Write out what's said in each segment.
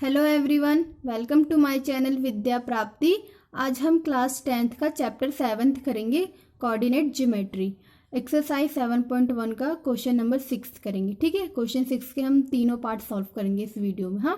Hello everyone, welcome to my channel Vidya Prapti. आज हम class 10th का चैप्टर 7th करेंगे, कोऑर्डिनेट ज्योमेट्री। एक्सरसाइज 7.1 का क्वेश्चन नंबर 6 करेंगे। ठीक है, क्वेश्चन 6 के हम तीनों पार्ट सॉल्व करेंगे इस वीडियो में। हाँ,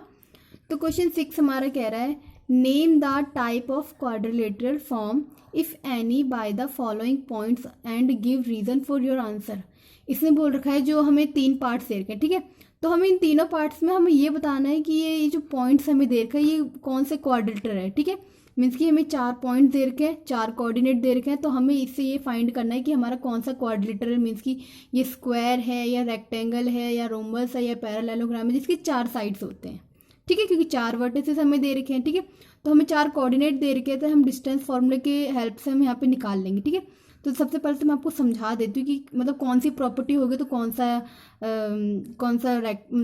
तो क्वेश्चन 6 हमारा कह रहा है name the type of quadrilateral form if any by the following points and give reason for your answer. इसने बोल रखा है जो हमें 3 पार्ट्स दे रखे हैं। ठीक है, तो हमें इन तीनों पार्ट्स में हमें ये बताना है कि ये जो पॉइंट्स हमें दे रखा है ये कौन से क्वाड्रिलेटरल है। ठीक है, मीन्स कि हमें 4 पॉइंट दे रखे हैं, 4 कोऑर्डिनेट दे रखे हैं, तो हमें इससे ये फाइंड करना है कि हमारा कौन सा क्वाड्रिलेटरल, मीन्स कि ये स्क्वायर है या रेक्टेंगल है या रोम्बस है या पैरेललोग्राम है जिसके 4 साइड्स होते हैं। ठीक है, क्योंकि 4 वर्टिसेस हमें दे रखे हैं। ठीक है, तो हमें 4 कोऑर्डिनेट दे रखे हैं, तो हम डिस्टेंस फॉर्मूले के हेल्प से हम यहाँ पे निकाल लेंगे। ठीक है, तो सबसे पहले तो मैं आपको समझा देती हूँ कि मतलब कौन सी प्रॉपर्टी होगी तो कौन सा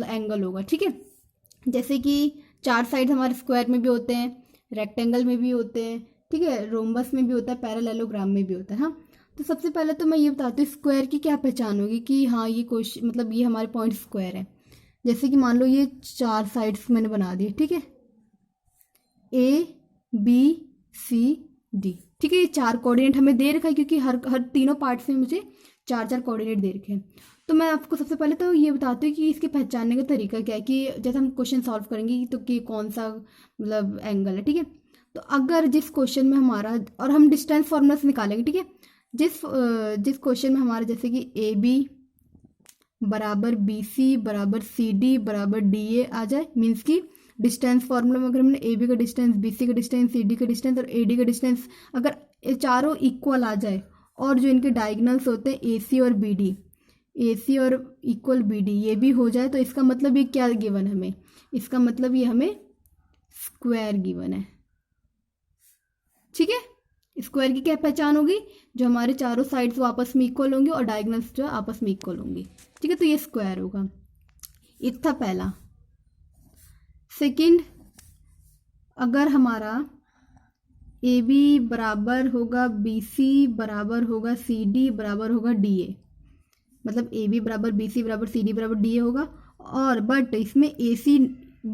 एंगल होगा। ठीक है, जैसे कि 4 साइड हमारे स्क्वायर में भी होते हैं, रेक्टेंगल में भी होते हैं, ठीक है, रोम्बस में भी होता है, पैरेललोग्राम में भी होता है। हाँ, तो सबसे पहले तो मैं ये बताती हूँ स्क्वायर की क्या पहचान होगी कि हाँ ये क्वेश्चन मतलब ये हमारे पॉइंट स्क्वायर है। जैसे कि मान लो ये 4 साइड्स मैंने बना दिए। ठीक है, ABCD। ठीक है, ये 4 कोऑर्डिनेट हमें दे रखा है क्योंकि हर तीनों पार्ट्स में मुझे 4 कोऑर्डिनेट दे रखे हैं। तो मैं आपको सबसे पहले तो ये बताती हूँ कि इसके पहचानने का तरीका क्या है, कि जैसे हम क्वेश्चन सॉल्व करेंगे तो कि कौन सा मतलब एंगल है। ठीक है, तो अगर जिस क्वेश्चन में हमारा, और हम डिस्टेंस फॉर्मूला से निकालेंगे। ठीक है, जिस क्वेश्चन में हमारा जैसे कि AB बराबर BC बराबर CD बराबर DA आ जाए, मीन्स की डिस्टेंस फॉर्मूला में अगर हमने AB का डिस्टेंस, BC का डिस्टेंस, CD का डिस्टेंस और AD का डिस्टेंस अगर चारों इक्वल आ जाए और जो इनके डायगोनल्स होते हैं AC और इक्वल BD ये भी हो जाए, तो इसका मतलब ये क्या गिवन है हमें, इसका मतलब ये हमें स्क्वायर गिवन है। ठीक है, स्क्वायर की क्या पहचान होगी, जो हमारे चारों साइड्स वो आपस में इक्वल होंगे और डायगोनल्स जो आपस में इक्वल होंगे। ठीक है, तो ये स्क्वायर होगा। ये था पहला। सेकंड, अगर हमारा AB बराबर होगा BC बराबर होगा CD बराबर होगा DA, मतलब AB बराबर BC बराबर CD बराबर DA होगा, और बट इसमें AC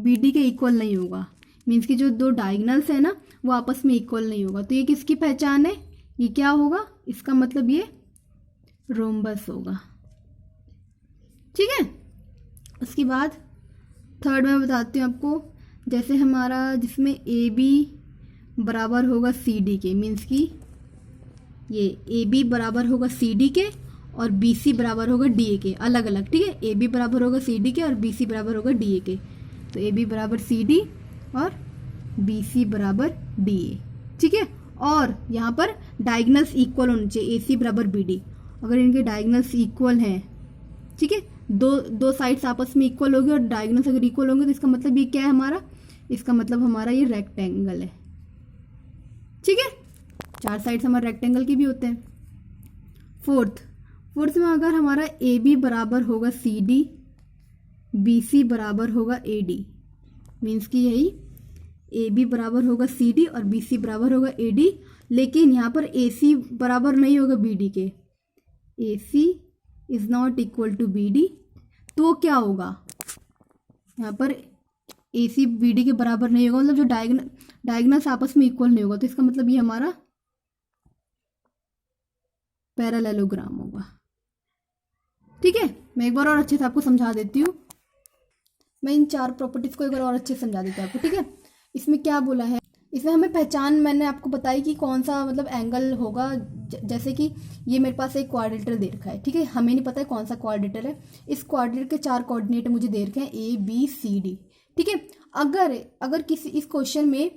BD के इक्वल नहीं होगा, मीन्स कि जो 2 डायगोनल्स है ना वो आपस में इक्वल नहीं होगा। तो ये किसकी पहचान है, ये क्या होगा, इसका मतलब ये रोम्बस होगा। ठीक है, उसके बाद थर्ड में बताती हूँ आपको, जैसे हमारा जिसमें AB बराबर होगा CD के, मीन्स कि ये AB बराबर होगा CD के और BC बराबर होगा DA के, अलग अलग। ठीक है, AB बराबर होगा CD के और BC बराबर होगा DA के, तो AB बराबर CD और BC बराबर DA। ठीक है, और यहाँ पर डायगोनल्स इक्वल होने चाहिए, AC बराबर BD। अगर इनके डायगोनल्स इक्वल हैं, ठीक है, दो साइड्स आपस में इक्वल होगी और डायगोनल्स अगर इक्वल होंगे तो इसका मतलब ये क्या है हमारा, इसका मतलब हमारा ये रेक्टेंगल है। ठीक है, 4 साइड्स हमारे रेक्टेंगल की भी होते हैं। फोर्थ में अगर हमारा AB बराबर होगा CD, BC बराबर होगा AD, मीन्स कि यही AB बराबर होगा CD और BC बराबर होगा AD, लेकिन यहाँ पर AC बराबर नहीं होगा BD के, AC is not equal to BD, तो क्या होगा, यहाँ पर AC BD के बराबर नहीं होगा, मतलब जो डायगोनल्स आपस में इक्वल नहीं होगा, तो इसका मतलब ये हमारा पैरेललोग्राम होगा। ठीक है, मैं एक बार और अच्छे से आपको समझा देती हूँ, मैं इन 4 प्रॉपर्टीज को एक बार और अच्छे से समझा देती हूँ आपको। ठीक है, इसमें क्या बोला है, इसमें हमें पहचान मैंने आपको बताई कि कौन सा मतलब एंगल होगा। जैसे कि ये मेरे पास एक क्वाड्रिलेटरल दे रखा है। ठीक है, हमें नहीं पता है कौन सा क्वाड्रिलेटरल है, इस क्वाड्रिलेटरल के 4 कोऑर्डिनेट मुझे दे रखे हैं ABCD। ठीक है, अगर किसी इस क्वेश्चन में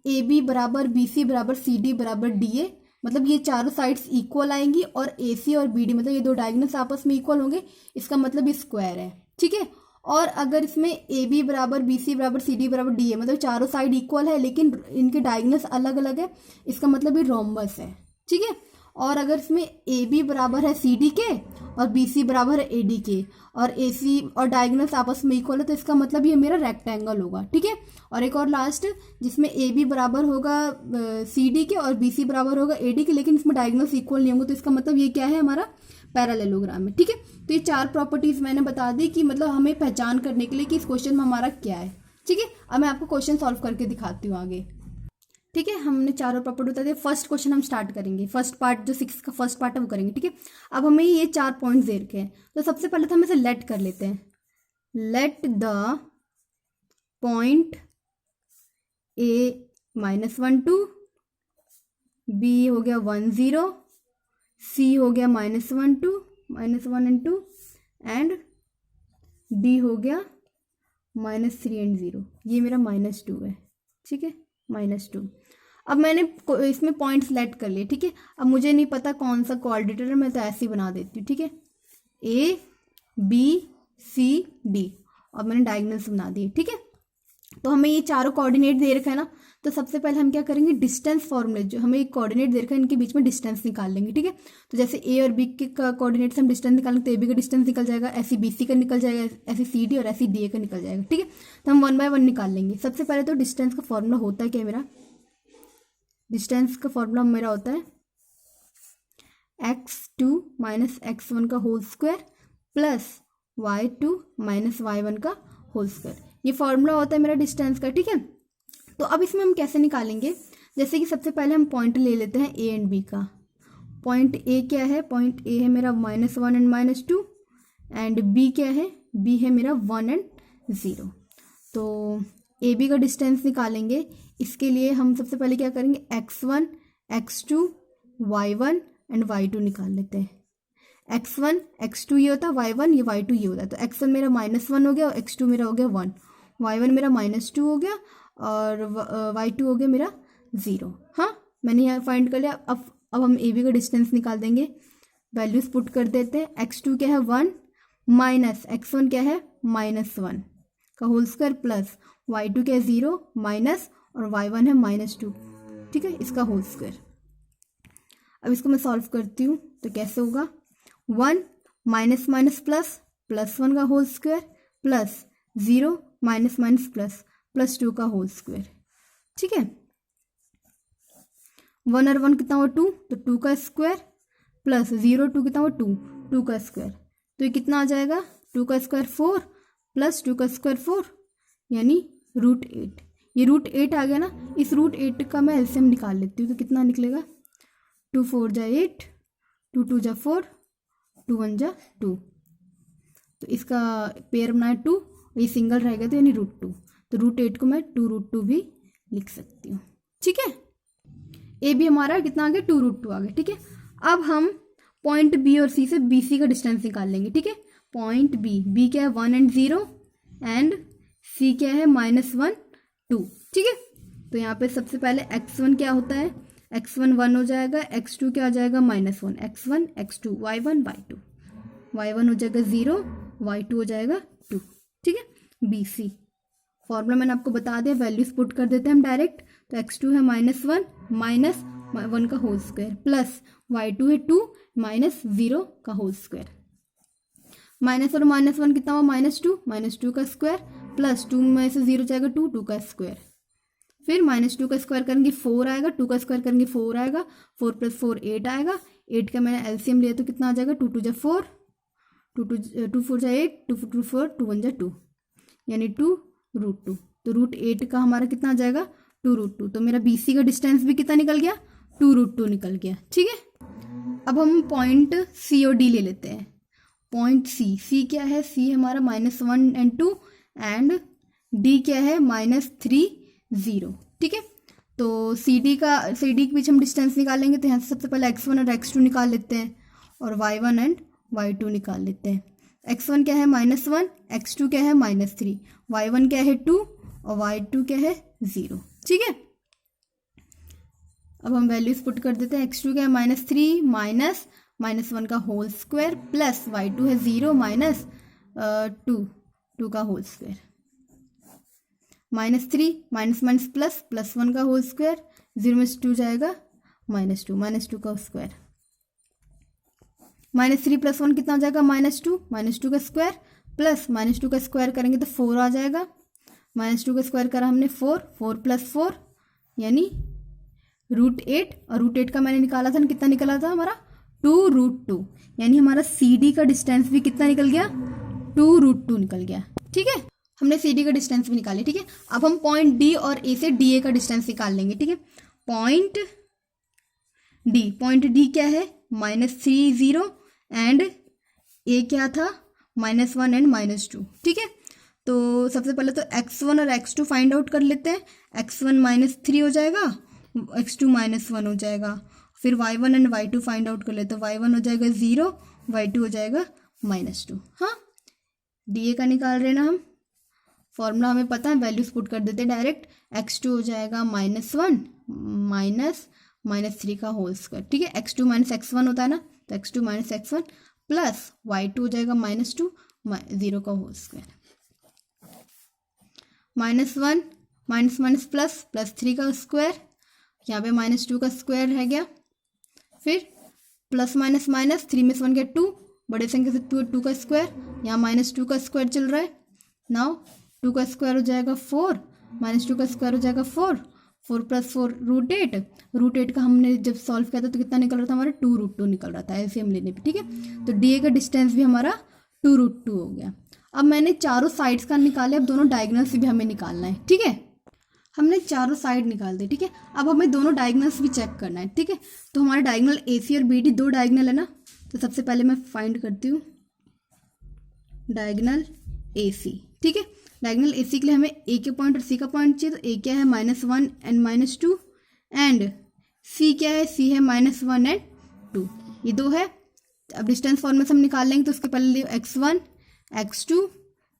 AB बराबर BC बराबर CD बराबर DA, मतलब ये चारों साइड्स इक्वल आएंगी और AC और BD मतलब ये 2 डायगोनल्स आपस में इक्वल होंगे, इसका मतलब ये स्क्वायर है। ठीक है, और अगर इसमें AB बराबर BC बराबर CD बराबर DA मतलब चारों साइड इक्वल है लेकिन इनके डायगोनल्स अलग अलग है, इसका मतलब ये रोम्बस है। ठीक है, और अगर इसमें AB बराबर है CD के और BC बराबर है AD के और AC और डायगोनल्स आपस में इक्वल है, तो इसका मतलब ये मेरा रेक्टेंगल होगा। ठीक है, और एक और लास्ट जिसमें AB बराबर होगा CD के और BC बराबर होगा AD के, लेकिन इसमें डायगोनल्स इक्वल नहीं होंगे, तो इसका मतलब ये क्या है हमारा पैरेललोग्राम में। ठीक है, तो ये 4 प्रॉपर्टीज मैंने बता दी कि मतलब हमें पहचान करने के लिए कि इस क्वेश्चन में हमारा क्या है। ठीक है, अब मैं आपको क्वेश्चन सॉल्व करके दिखाती हूँ आगे। ठीक है, हमने चारों प्रॉपर्टी बता दिए। फर्स्ट क्वेश्चन हम स्टार्ट करेंगे, फर्स्ट पार्ट जो 6 का फर्स्ट पार्ट है वो करेंगे। ठीक है, अब हमें ये 4 पॉइंट्स दे रखे हैं, तो सबसे पहले तो हम इसे लेट कर लेते हैं। Let the point A -1 2, B हो गया 1 0, सी हो गया -1 2 -1 and 2, एंड डी हो गया -3 and 0। ये मेरा -2 है। ठीक है, -2। अब मैंने इसमें पॉइंट्स लेट कर लिए। ठीक है, अब मुझे नहीं पता कौन सा कोऑर्डिनेटर है, मैं तो ऐसे ही बना देती हूँ। ठीक है, ए बी सी डी, और मैंने डायगोनल्स बना दिए। ठीक है, तो हमें ये चारों कोऑर्डिनेट दे रखा है ना, तो सबसे पहले हम क्या करेंगे, डिस्टेंस फॉर्मूले, जो हमें एक कोऑर्डिनेट दे रखा है इनके बीच में डिस्टेंस निकाल लेंगे। ठीक है, तो जैसे ए और बी के कोऑर्डिनेट से हम डिस्टेंस निकालेंगे, तो ए बी का डिस्टेंस निकल जाएगा, ऐसे बी सी का निकल जाएगा, ऐसे सी डी और ऐसे डी ए का निकल जाएगा। ठीक है, तो हम 1 by 1 निकाल लेंगे। सबसे पहले तो डिस्टेंस का फॉर्मूला होता है क्या मेरा, डिस्टेंस का फॉर्मूला मेरा होता है x2 - x1 का whole square plus y2 - y1 का होल स्क्वायर। ये फॉर्मूला होता है मेरा डिस्टेंस का। ठीक है, तो अब इसमें हम कैसे निकालेंगे, जैसे कि सबसे पहले हम पॉइंट ले लेते हैं ए एंड बी का। पॉइंट ए क्या है, पॉइंट ए है मेरा -1 and -2, एंड बी क्या है, बी है मेरा 1 and 0। तो ए बी का डिस्टेंस निकालेंगे। इसके लिए हम सबसे पहले क्या करेंगे, x1 x2 y1 and y2 निकाल लेते हैं। x1 x2 ये होता है, y1 ये y2 ये होता है। तो x1 मेरा -1 हो गया और x2 मेरा हो गया 1, y1 मेरा -2 हो गया और y2 हो गया मेरा 0। हाँ, मैंने यहाँ फाइंड कर लिया। अब हम ए बी का डिस्टेंस निकाल देंगे, वैल्यूज पुट कर देते हैं। x2 क्या है 1 माइनस x1 क्या है -1 का होल स्क्वायर प्लस y2 क्या है 0 माइनस और y1 है -2। ठीक है, इसका होल स्क्वायर। अब इसको मैं सॉल्व करती हूँ, तो कैसे होगा, 1 माइनस माइनस प्लस +1 का whole square plus 0 minus minus plus +2 का होल स्क्वायर। ठीक है, 1 और 1 कितना हुआ 2, तो 2 का स्क्वायर प्लस 0 2 कितना हुआ 2 का स्क्वायर। तो ये कितना आ जाएगा, 2 का स्क्वायर 4 प्लस 2 का स्क्वायर 4 यानी √8। ये √8 आ गया ना, इस √8 का मैं एलसीएम निकाल लेती हूँ, तो कितना निकलेगा, 2 4 जा 8, 2 2 जा 4, 2 1 जा 2। तो इसका पेयर बनाया 2, ये सिंगल रहेगा तो यानी √2। तो √8 को मैं 2√2 भी लिख सकती हूँ। ठीक है, ए बी हमारा कितना आ गया, 2√2 आ गया। ठीक है, अब हम पॉइंट बी और सी से बी सी का डिस्टेंस निकाल लेंगे। ठीक है, पॉइंट बी क्या है 1 and 0 एंड सी क्या है -1 2। ठीक है, तो यहाँ पे सबसे पहले x1 क्या होता है, x1 1 हो जाएगा, x2 क्या हो जाएगा -1, x1 x2 y1 y2, y1 हो जाएगा 0, y2 हो जाएगा 2। ठीक है, बी सी फॉर्मूला मैंने आपको बता दिया, वैल्यूज पुट कर देते हैं हम डायरेक्ट। तो x2 है -1 माइनस 1 का होल स्क्वायर प्लस y2 है 2 माइनस 0 का होल स्क्वायर। माइनस और -1 कितना हुआ, -2 का स्क्वायर प्लस 2 में से 0 जाएगा 2 का स्क्वायर। फिर -2 का स्क्वायर करेंगे 4 आएगा, 2 का स्क्वायर करेंगे 4 आएगा, 4 + 4 8 आएगा। 8 का मैंने एलसीएम लिया तो कितना आ जाएगा, 2 2 जा 4, 2 4 जा 8, 2 2 4, 2 1 जा 2 यानी 2√2। तो √8 का हमारा कितना आ जाएगा, 2√2। तो मेरा BC का डिस्टेंस भी कितना निकल गया, 2√2 निकल गया। ठीक है, अब हम पॉइंट C और D ले लेते हैं। पॉइंट C क्या है, C हमारा -1 and 2 एंड D क्या है -3 0। ठीक है, तो C D के बीच हम डिस्टेंस निकालेंगे। तो यहाँ से सबसे पहले x1 और x2 निकाल लेते हैं और y1 एंड y2 निकाल लेते हैं। x1 क्या है -1, x2 क्या है -3, y1 क्या है 2 और y2 क्या है 0। ठीक है, अब हम वैल्यूज पुट कर देते हैं। x2 क्या है -3 माइनस -1 का होल स्क्वायर प्लस y2 है 0 माइनस 2 का whole square, -3 minus minus plus +1 का होल स्क्वायर, 0 में से 2 जाएगा -2 का स्क्वायर, -3 + 1 कितना हो जाएगा, -2 का स्क्वायर प्लस -2 का स्क्वायर करेंगे तो 4 आ जाएगा। -2 का स्क्वायर करा हमने 4 + 4 यानी √8 और √8 का मैंने निकाला था, कितना निकला था हमारा 2√2 यानी हमारा CD का डिस्टेंस भी कितना निकल गया, 2√2 निकल गया। ठीक है, हमने सी डी का डिस्टेंस भी निकाली, ठीक है। अब हम पॉइंट डी और ए से डी ए का डिस्टेंस निकाल लेंगे, ठीक है। पॉइंट डी क्या है, -3 0 एंड ए क्या था, -1 एंड -2, ठीक है। तो सबसे पहले तो x1 और x2 फाइंड आउट कर लेते हैं। x1 -3 हो जाएगा, x2 -1 हो जाएगा। फिर y1 and y2 find out कर लेते हैं। y1 हो जाएगा 0, y2 हो जाएगा -2। हाँ, डी ए का निकाल रहे हैं ना हम, फॉर्मूला हमें पता है, वैल्यूज पुट कर देते हैं डायरेक्ट। x2 हो जाएगा -1 -3 का होल स्क्वायर, ठीक है। x2 -x1 होता है ना, तो x2 -x1 प्लस y2 हो जाएगा -2 0 का होल स्क्वायर। -1 प्लस 3 का स्क्वायर, यहाँ पे -2 का स्क्वायर है गया। फिर प्लस माइनस 3 में से 1 गया 2, बड़े संख्या से 2 का स्क्वायर, यहाँ -2 का स्क्वायर चल रहा है। नाउ 2 का स्क्वायर हो जाएगा 4, -2 का स्क्वायर हो जाएगा 4 + 4 √8। √8 का हमने जब सॉल्व किया था तो कितना निकल रहा था हमारा, 2√2 निकल रहा था, ऐसे हम लेने पे, ठीक है। तो डी ए का डिस्टेंस भी हमारा 2√2 हो गया। अब मैंने चारों साइड्स का निकाले, अब दोनों डायगोनल्स भी हमें निकालना है, ठीक है। हमने चारों साइड निकाल दी, ठीक है। अब हमें दोनों डायगोनल्स भी चेक करना है, ठीक है। तो हमारे डायगोनल ए सी और बी डी 2 डायगोनल है ना, तो सबसे पहले मैं फाइंड करती हूँ डायगोनल ए सी, ठीक है। डायगोनल ए सी के लिए हमें ए के पॉइंट और सी का पॉइंट चाहिए। तो ए क्या है, -1 एंड -2 एंड सी क्या है, सी है -1 एंड 2, ये 2 है। अब डिस्टेंस फॉर्मूला से हम निकाल लेंगे, तो उसके पहले x1 x2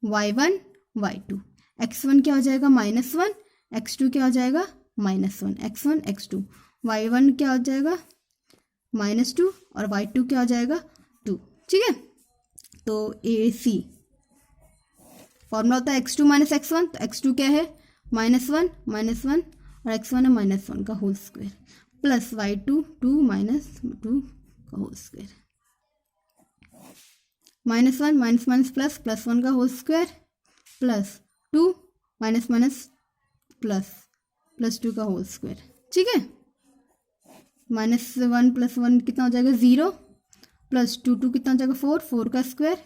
y1 y2। x1 क्या हो जाएगा, -1, x2 क्या हो जाएगा, -1, x1 x2, y1 क्या हो जाएगा, -2 और y2 क्या हो जाएगा, 2, ठीक है। तो ए सी फॉर्मूला होता है x2 - x1, तो x2 क्या है, -1 और x1 है -1 का होल स्क्वायर प्लस y2 2 - 2 का होल स्क्वायर, -1 प्लस +1 का होल स्क्वायर प्लस 2 प्लस 2 का होल स्क्वायर, ठीक है। -1 + 1 कितना हो जाएगा, 0 प्लस 2 कितना हो जाएगा, 4 का स्क्वायर,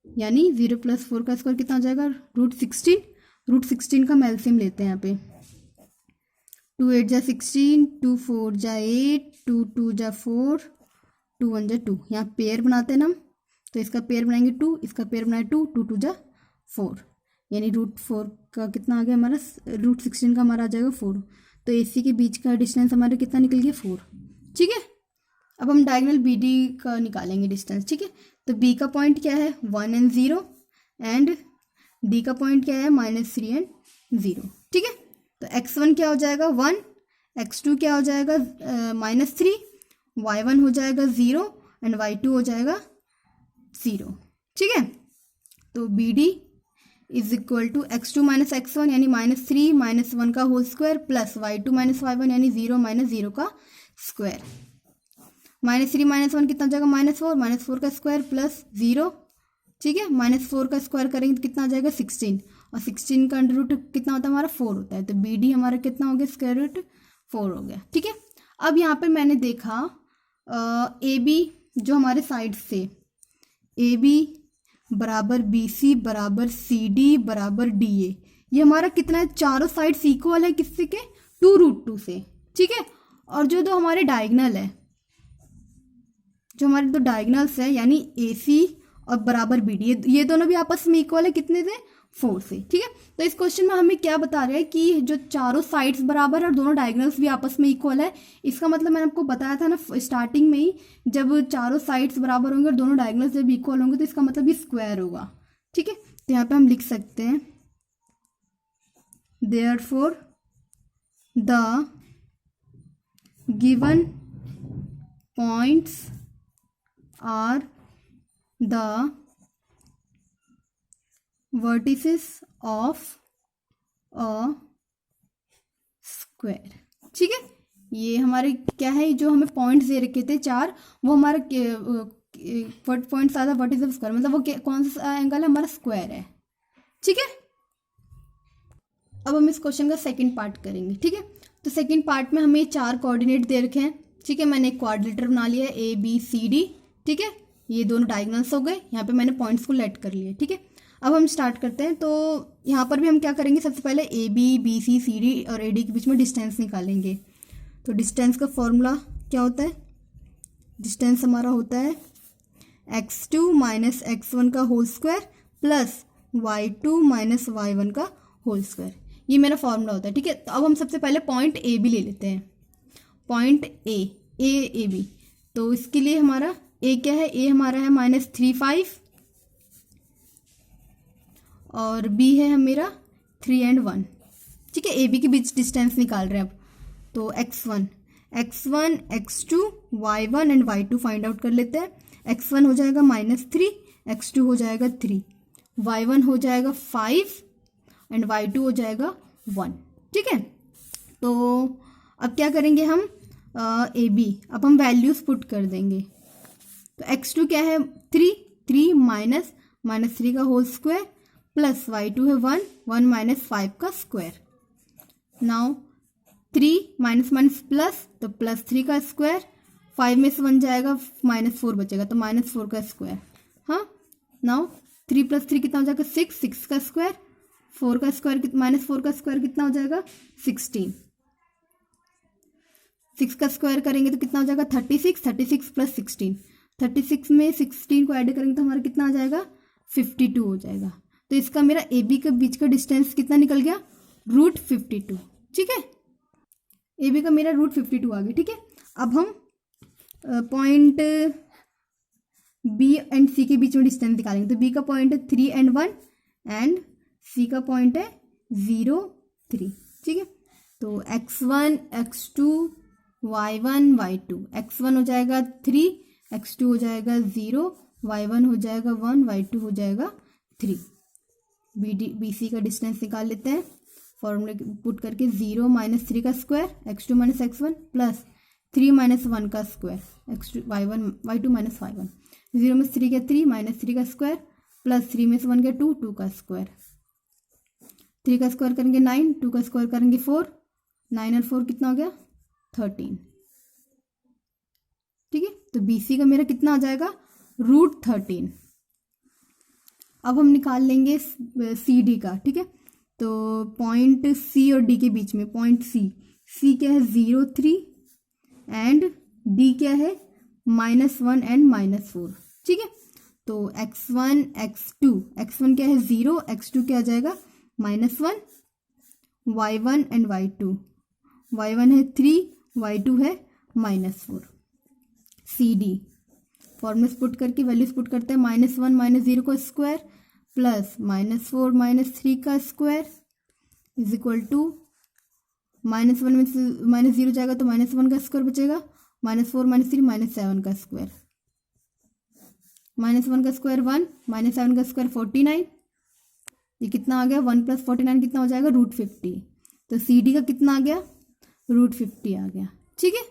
यानी 0 + 4 का स्क्वायर कितना हो जाएगा, √16। √16 का एलसीएम लेते हैं यहाँ पे। 2 8 जा 16, 2 4 जा 8, 2 2 जा 4, 2 1 जा 2। यहाँ पेयर बनाते हैं ना हम, तो इसका पेयर बनाएंगे 2, इसका पेयर बनाए 2, 2 2 जा 4, यानी √4 का कितना आ गया हमारा, √16 का हमारा आ जाएगा 4। तो ए सी के बीच का डिस्टेंस हमारा कितना निकल गया, 4, ठीक है। अब हम डायगोनल बी डी का निकालेंगे डिस्टेंस, ठीक है। तो बी का पॉइंट क्या है, 1 एंड 0 एंड डी का पॉइंट क्या है, -3 एंड 0, ठीक है। तो x1 क्या हो जाएगा, 1, x2 क्या हो जाएगा, -3, y1 हो जाएगा 0 एंड y2 हो जाएगा 0, ठीक है। तो B D is equal to x2 - x1 यानी -3 - 1 का whole square plus y2 - y1 यानी 0 - 0 का स्क्वायर। -3 - 1 कितना हो जाएगा, -4 का स्क्वायर प्लस 0, ठीक है। -4 का स्क्वायर करेंगे तो कितना आ जाएगा, 16, और 16 का अंडर रूट कितना होता है हमारा, 4 होता है। तो बी डी हमारा कितना हो गया, √4 हो गया, ठीक है। अब यहाँ पे मैंने देखा ए बी जो हमारे साइड से, ए बी बराबर बी सी बराबर सी डी बराबर डी ए, ये हमारा कितना है, चारों साइड्स इक्वल है किससे के, 2√2 से, ठीक है। और जो दो हमारे डायगोनल है, जो हमारे दो डायगोनल्स है यानी ए सी और बराबर बी डी, ये दोनों भी आपस में इक्वल है कितने से, 4 से, ठीक है। तो इस क्वेश्चन में हमें क्या बता रहा है कि जो चारों साइड्स बराबर है और दोनों डायगोनल्स भी आपस में इक्वल है। इसका मतलब मैंने आपको बताया था ना स्टार्टिंग में ही, जब चारों साइड्स बराबर होंगे और दोनों डायगोनल्स जब इक्वल होंगे तो इसका मतलब भी स्क्वायर होगा, ठीक है। तो यहाँ पे हम लिख सकते हैं therefore the given points are the vertices of a square, ठीक है। ये हमारे क्या है, जो हमें पॉइंट्स दे रखे थे 4, वो हमारा पॉइंट्स आधा वर्टिस ऑफ स्क्वायर, मतलब वो कौन सा एंगल है, हमारा स्क्वायर है, ठीक है। अब हम इस क्वेश्चन का सेकंड पार्ट करेंगे, ठीक है। तो सेकंड पार्ट में हमें 4 कोऑर्डिनेट दे रखे हैं, ठीक है। मैंने एक क्वाड्रिलेटरल बना लिया है A B C D, ठीक है। ये दोनों डायगोनल्स हो गए, यहाँ पे मैंने पॉइंट्स को लेट कर लिया, ठीक है। अब हम स्टार्ट करते हैं। तो यहाँ पर भी हम क्या करेंगे, सबसे पहले A B, B C, C D और ए डी के बीच में डिस्टेंस निकालेंगे। तो डिस्टेंस का फॉर्मूला क्या होता है, डिस्टेंस हमारा होता है x2 माइनस x1 का whole square plus y2 minus y1 का होल स्क्वायर, ये मेरा फॉर्मूला होता है। ठीक है, तो अब हम सबसे पहले पॉइंट ए बी ले लेते हैं। पॉइंट ए बी, तो इसके लिए हमारा ए क्या है, ए हमारा है -3 5 और बी है मेरा 3 और 1। ठीक है, ए बी के बीच डिस्टेंस निकाल रहे हैं अब। तो x1, x2, y1 and y2 find out कर लेते हैं। x1 हो जाएगा -3, x2 हो जाएगा 3, y1 हो जाएगा 5 एंड y2 हो जाएगा 1। ठीक है, तो अब क्या करेंगे हम, ए बी, अब हम वैल्यूज पुट कर देंगे। तो x2 क्या है 3 माइनस -3 का होल स्क्वायर प्लस y2 है 1 माइनस 5 का स्क्वायर। नाउ 3 माइनस प्लस, तो +3 का स्क्वायर, 5 में से 1 जाएगा -4 बचेगा, तो -4 का स्क्वायर। हाँ, नाउ 3 + 3 कितना हो जाएगा 6 का स्क्वायर, 4 का स्क्वायर -4 का स्क्वायर कितना हो जाएगा 16। 6 का स्क्वायर करेंगे तो कितना हो जाएगा 36 + 16, 36 में 16 को ऐड करेंगे तो हमारा कितना आ जाएगा 52 हो जाएगा। तो इसका मेरा ए बी के बीच का डिस्टेंस कितना निकल गया, √52। ठीक है, ए बी का मेरा √52 आ गया। ठीक है, अब हम पॉइंट बी एंड सी के बीच में डिस्टेंस निकालेंगे। तो बी का पॉइंट है 3 और 1 एंड सी का पॉइंट है 0 3। ठीक है, तो x1 x2 y1 y2, x1 हो जाएगा 3, x2 हो जाएगा 0, y1 हो जाएगा 1, y2 हो जाएगा 3। बी सी का डिस्टेंस निकाल लेते हैं फॉर्मूले पुट करके। 0 - 3 का स्क्वायर, x2 - x1 प्लस 3 - 1 का स्क्वायर, x2 y2 - y1। 0 में 3 गया 3, -3 का स्क्वायर प्लस 3 में से 1 गया 2 का स्क्वायर। 3 का स्क्वायर करेंगे 9, 2 का स्क्वायर करेंगे 4, 9 और 4 कितना हो गया 13। ठीक है, तो बी सी का मेरा कितना आ जाएगा √13। अब हम निकाल लेंगे सी डी का। ठीक है, तो पॉइंट सी और डी के बीच में, पॉइंट सी क्या है 0 3 एंड डी क्या है -1 एंड -4। ठीक है, तो x1 x2 क्या है 0, x2 क्या आ जाएगा -1, y1 एंड y2, y1 है 3, y2 है -4। सी डी फॉर्मूले पुट करके वैल्यूज पुट करते हैं। -1 - 0 का स्क्वायर प्लस -4 - 3 का स्क्वायर इज इक्वल टू -1 में से -0 जाएगा तो -1 का स्क्वायर बचेगा, -4 - 3 -7 का स्क्वायर, -1 का स्क्वायर 1, -7 का स्क्वायर 49। ये कितना आ गया 1 + 49 कितना हो जाएगा √50। तो सी डी का कितना आ गया √50 आ गया। ठीक है,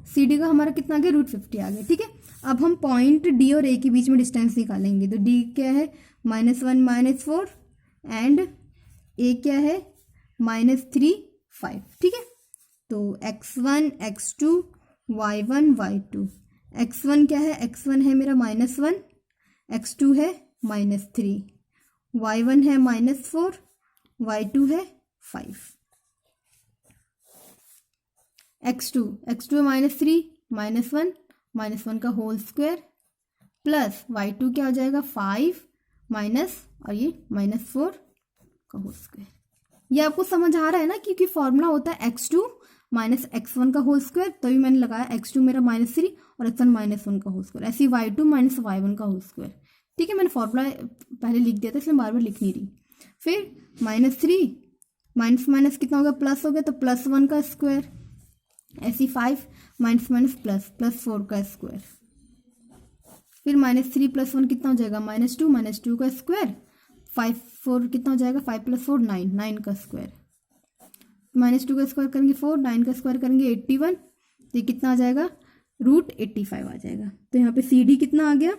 सी डी का हमारा कितना आ गया √50 आ गया। ठीक है, अब हम पॉइंट डी और ए के बीच में डिस्टेंस निकालेंगे। तो डी क्या है -1 - 4 एंड ए क्या है -3 5। ठीक है, तो x1 x2 y1 y2, x1 क्या है, x1 है मेरा -1, x2 है -3, y1 है -4, y2 है 5। x2 है -3 -1 का होल स्क्वायर प्लस y2 क्या हो जाएगा 5 माइनस और ये -4 का होल स्क्वायर। ये आपको समझ आ रहा है ना, क्योंकि फॉर्मूला होता है x2 - x1 का होल स्क्वायर, तभी मैंने लगाया x2 मेरा -3 और x1 -1 का होल स्क्वायर, ऐसे y2 - y1 का होल स्क्वायर। ठीक है, मैंने फॉर्मूला पहले लिख दिया था इसलिए बार बार लिख नहीं रही। फिर -3 माइनस कितना हो गया प्लस हो गया, तो +1 का स्क्वायर, ऐसी 5 माइनस प्लस 4 का स्क्वायर। फिर -3 + 1 कितना हो जाएगा -2 का स्क्वायर, 5 4 कितना हो जाएगा 5 + 4 9 का स्क्वायर, -2 का स्क्वायर करेंगे 4, 9 का स्क्वायर करेंगे 81, तो ये कितना आ जाएगा √85 आ जाएगा। तो यहाँ पे सी डी कितना आ गया,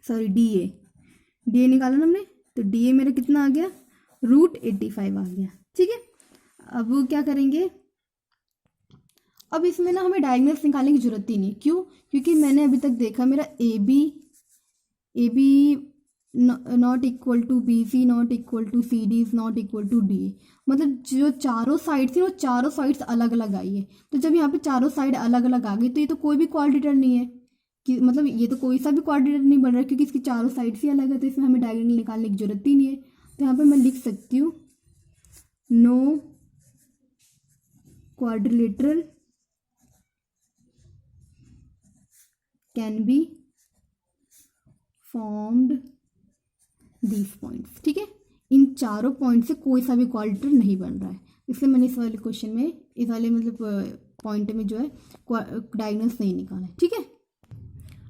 सॉरी डी ए निकाला ना हमने, तो डी ए मेरा कितना आ गया √85 आ गया। ठीक है, अब वो क्या करेंगे, अब इसमें ना हमें डायगोनल्स निकालने की जरूरत ही नहीं। क्यों, क्योंकि मैंने अभी तक देखा मेरा A B not equal to B C not equal to C D is not equal to D A. मतलब जो चारों साइड थी वो चारों साइड्स अलग अलग आई है। तो जब यहाँ पे चारों साइड अलग अलग आ गई तो ये तो कोई भी क्वाड्रेटर नहीं है कि मतलब ये तो कोई सा भी क्वाड्रेटर नहीं बन रहा क्योंकि इसकी चारों साइड से अलग है। तो इसमें हमें डायगोनल निकालने की जरूरत ही नहीं है। तो यहाँ पे मैं लिख सकती हूँ no quadrilateral can be formed these points. ठीक है, इन चारों पॉइंट से कोई सा भी क्वाड्रेटर नहीं बन रहा है, इसलिए मैंने इस वाले क्वेश्चन में इस वाले मतलब पॉइंट में जो है डायगोनल्स नहीं निकाला है। ठीक है,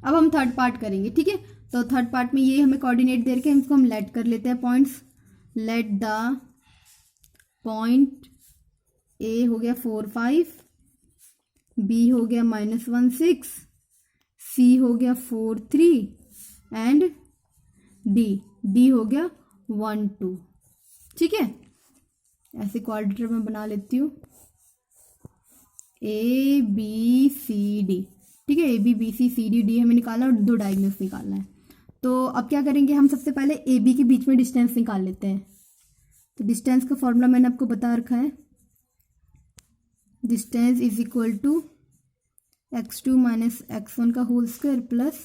अब हम थर्ड पार्ट करेंगे। ठीक है, तो थर्ड पार्ट में ये हमें कोऑर्डिनेट दे रखे हैं, इसको हम लेट कर लेते हैं पॉइंट्स। लेट द पॉइंट ए हो गया 4 5, बी हो गया -1 6, सी हो गया 4 3 एंड डी हो गया 1 2। ठीक है, ऐसे क्वाड्रेटर में बना लेती हूँ ए बी सी डी। ठीक है, A B B C C D D हमें निकालना है और 2 डायगोनल्स निकालना है। तो अब क्या करेंगे, हम सबसे पहले ए बी के बीच में डिस्टेंस निकाल लेते हैं। तो डिस्टेंस का फॉर्मूला मैंने आपको बता रखा है, distance is equal to x2 minus x1 का whole square plus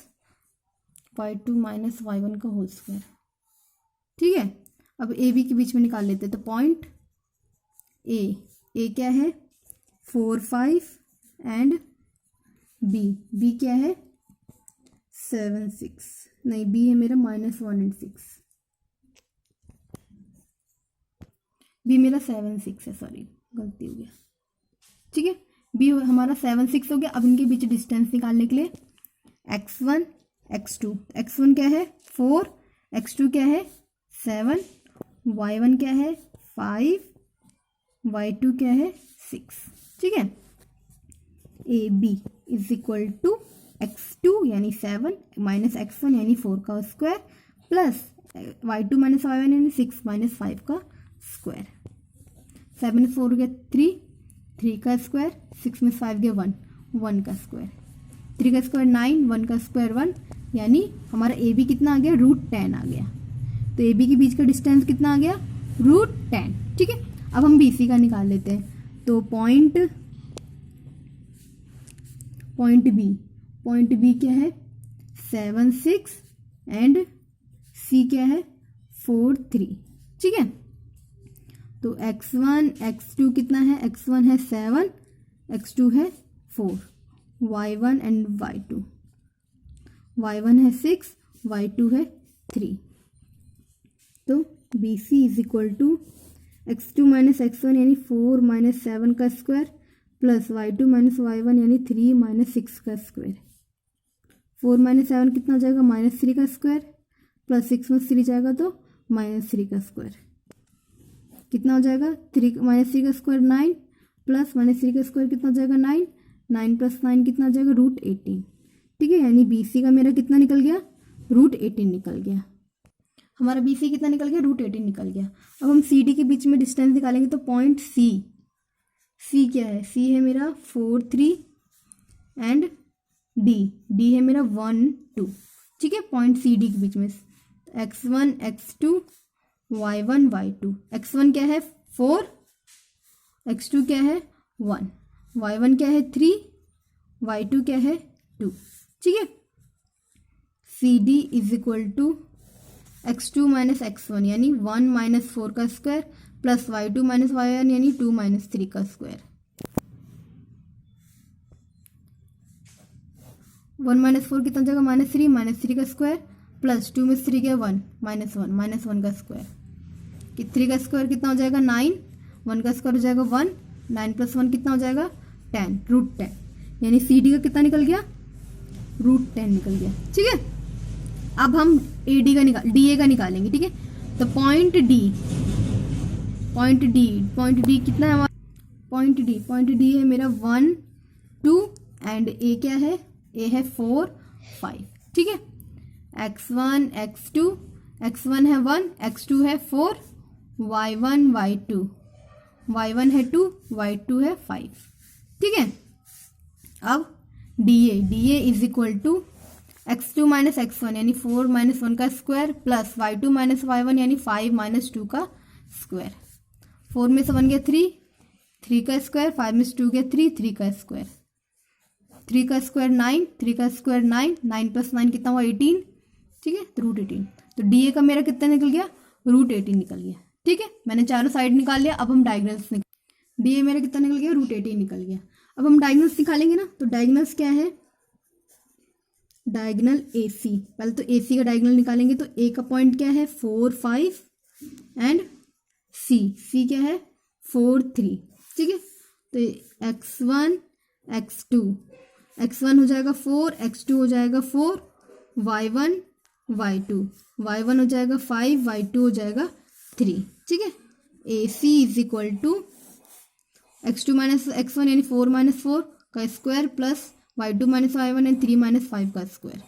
y2 minus y1 का होल स्क्वायर। ठीक है, अब ए बी के बीच में निकाल लेते हैं। तो पॉइंट ए क्या है 4 5 एंड बी क्या है 7 6, नहीं बी है मेरा -1 और 6, बी मेरा 7 6 है, सॉरी गलती हो गया। ठीक है, बी हमारा 7 6 हो गया। अब इनके बीच डिस्टेंस निकालने के लिए x1 x2, x1 क्या है 4, x2 क्या है 7, y1 क्या है 5, y2 क्या है 6। ठीक है, A B is equal to x2 यानी 7 माइनस x1 यानी 4 का square plus y2 minus y1 यानी 6 माइनस 5 का स्क्वायर। 7 में 4 हो गया 3 का स्क्वायर, 6 में 5 गया 1 का स्क्वायर, 3 का स्क्वायर 9, 1 का स्क्वायर 1, यानी हमारा ए बी कितना आ गया √10 आ गया। तो ए बी के बीच का डिस्टेंस कितना आ गया √10। ठीक है, अब हम बी सी का निकाल लेते हैं। तो पॉइंट बी क्या है 7 6 एंड सी क्या है 4 3। ठीक है, तो x1 x2 कितना है, x1 है 7, x2 है 4, y1 एंड y2, y1 है 6, y2 है 3। तो B C is equal to x2 minus x1 यानी 4 माइनस 7 का square plus y2 minus y1 यानी 3 माइनस 6 का स्क्वायर। 4 माइनस 7 कितना हो जाएगा -3 का स्क्वायर प्लस 6 में 3 जाएगा तो -3 का स्क्वायर। कितना हो जाएगा 3 माइनस 3 का स्क्वायर 9 प्लस -3 का स्क्वायर कितना हो जाएगा 9 प्लस 9 कितना हो जाएगा √18। ठीक है, यानी बी सी का मेरा कितना निकल गया √18 निकल गया। हमारा बी सी कितना निकल गया √18 निकल गया। अब हम सी डी के बीच में डिस्टेंस निकालेंगे। तो पॉइंट सी क्या है, सी है मेरा 4 3 एंड डी है मेरा 1 2। ठीक है, पॉइंट सी डी के बीच में x1 x2 y1 y2, x1 क्या है 4, x2 क्या है 1, y1 क्या है 3, y2 क्या है 2। ठीक है, C D is equal to x2 minus x1 यानी 1 माइनस 4 का square plus y2 minus y1 यानी 2 माइनस 3 का स्क्वायर। 1 माइनस 4 कितना हो जाएगा -3 माइनस 3 का स्क्वायर प्लस 2 में 3 गया 1 माइनस 1 का स्क्वायर। 3 का स्क्वायर कितना हो जाएगा 9, 1 का स्क्वायर हो जाएगा 1, 9 प्लस 1 कितना हो जाएगा 10 √10, यानी सी डी का कितना निकल गया √10 निकल गया। ठीक है, अब हम ए डी का डी ए का निकालेंगे। ठीक है, तो पॉइंट डी कितना है हमारा, पॉइंट डी है मेरा 1 2 एंड ए क्या है, ए है 4 5। ठीक है, x1 x1 है 1, x2 है 4, y1 y2, y1 है 2, y2 है 5। ठीक है, अब D A is equal to x2 minus x1 यानी 4 माइनस 1 का square plus y2 minus y1 यानी 5 माइनस 2 का स्क्वायर। 4 में से 1 गया 3, 3 का स्क्वायर, 5 में से 2 गया 3, 3 का स्क्वायर, 3 का स्क्वायर 9, 3 का स्क्वायर 9, 9 प्लस 9 कितना हुआ 18, ठीक है, तो रूट 18। तो डी ए का मेरा कितना निकल गया, रूट 18 निकल गया, ठीक है। मैंने चारों साइड निकाल लिया। अब हम डायगोनल्स डी ए मेरा कितना निकल गया, रूट 18 निकल गया। अब हम डायगोनल्स निकालेंगे ना, तो डायगोनल्स क्या है, डायगोनल ए सी। पहले तो ए सी का डायगोनल निकालेंगे, तो ए का पॉइंट क्या है 4 5 एंड सी क्या है 4 3, ठीक है। तो x1 x1 हो जाएगा 4, x2 हो जाएगा 4, y1 y1 हो जाएगा 5, y2 हो जाएगा 3, ठीक है। A C is equal to x2 minus x1 यानी 4 माइनस 4 का square plus y2 minus y1 यानी 3 माइनस 5 का स्क्वायर।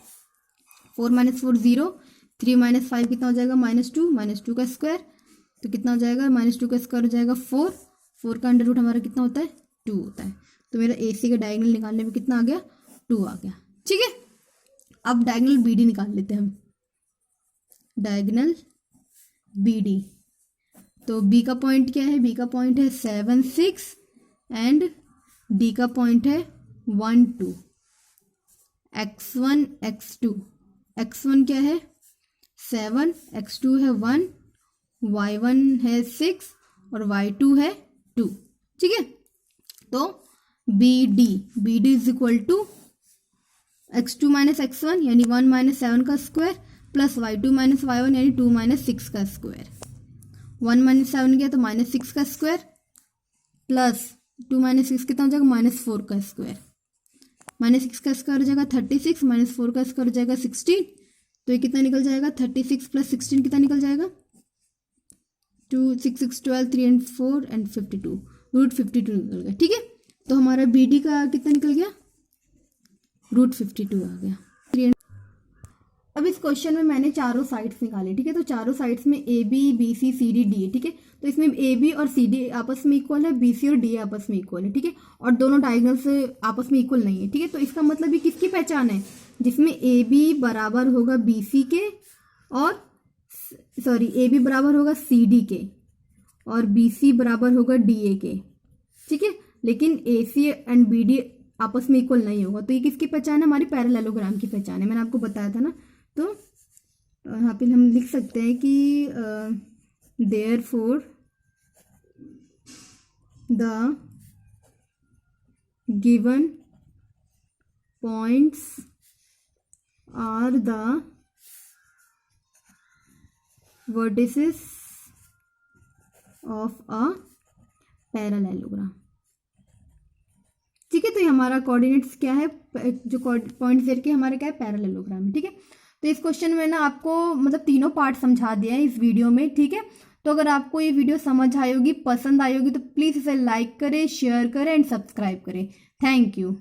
4 माइनस 4 0, 3 माइनस 5 कितना हो जाएगा माइनस 2 का स्क्वायर, तो कितना हो जाएगा -2 का स्क्वायर हो जाएगा 4, 4 का अंडर रूट हमारा कितना होता है 2 होता है। तो मेरा ए सी का डायगोनल निकालने में कितना आ गया 2 आ गया, ठीक है। अब डायगोनल बी डी निकाल लेते हैं हम, डायगोनल बी डी। तो बी का पॉइंट क्या है, बी का पॉइंट है 7 6 एंड डी का पॉइंट है 1 2। x1 x1 क्या है 7, x2 है 1, y1 है 6 और y2 है 2, ठीक है। तो B D is equal to x2 minus x1 यानी 1 माइनस 7 का square plus y2 minus y1 यानी 2 माइनस 6 का स्क्वायर। 1 माइनस 7 गया तो माइनस 6 का स्क्वायर प्लस 2 माइनस 6 कितना हो जाएगा -4 का स्क्वायर। -6 का स्क्वायर हो जाएगा 36, -4 का स्क्वायर हो जाएगा 16। तो ये कितना निकल जाएगा 36 प्लस 16 कितना निकल जाएगा 2 6 6 12 3 and 4 and 52, रूट 52 निकल गया, ठीक है। तो हमारा बी डी का कितना निकल गया रूट 52 आ गया। अब इस क्वेश्चन में मैंने चारों साइड्स निकाले, ठीक है। तो चारों साइड्स में A B C C D है, ठीक है। तो इसमें ए बी और सी डी आपस में इक्वल है, बी सी और डी आपस में इक्वल है, ठीक है। और दोनों डायगोनल्स आपस में इक्वल नहीं है, ठीक है। तो इसका मतलब ये किसकी पहचान है, जिसमें ए बी बराबर होगा बी सी के और ए बी बराबर होगा सी डी के और बी सी बराबर होगा डी ए के, ठीक है। लेकिन ए सी एंड बी डी आपस में इक्वल नहीं होगा। तो ये किसकी पहचान है, हमारी पैरेललोग्राम की पहचान है, मैंने आपको बताया था ना। तो यहाँ पे हम लिख सकते हैं कि therefore the given points are the vertices of a parallelogram, ठीक है। तो ये हमारा कोऑर्डिनेट्स क्या है, जो पॉइंट्स दे के हमारे क्या है पैरेललोग्राम है, ठीक है। तो इस क्वेश्चन में ना आपको मतलब तीनों पार्ट समझा दिया है इस वीडियो में, ठीक है। तो अगर आपको ये वीडियो समझ आई होगी, पसंद आई होगी, तो प्लीज़ इसे लाइक करें, शेयर करें एंड सब्सक्राइब करें। Thank you.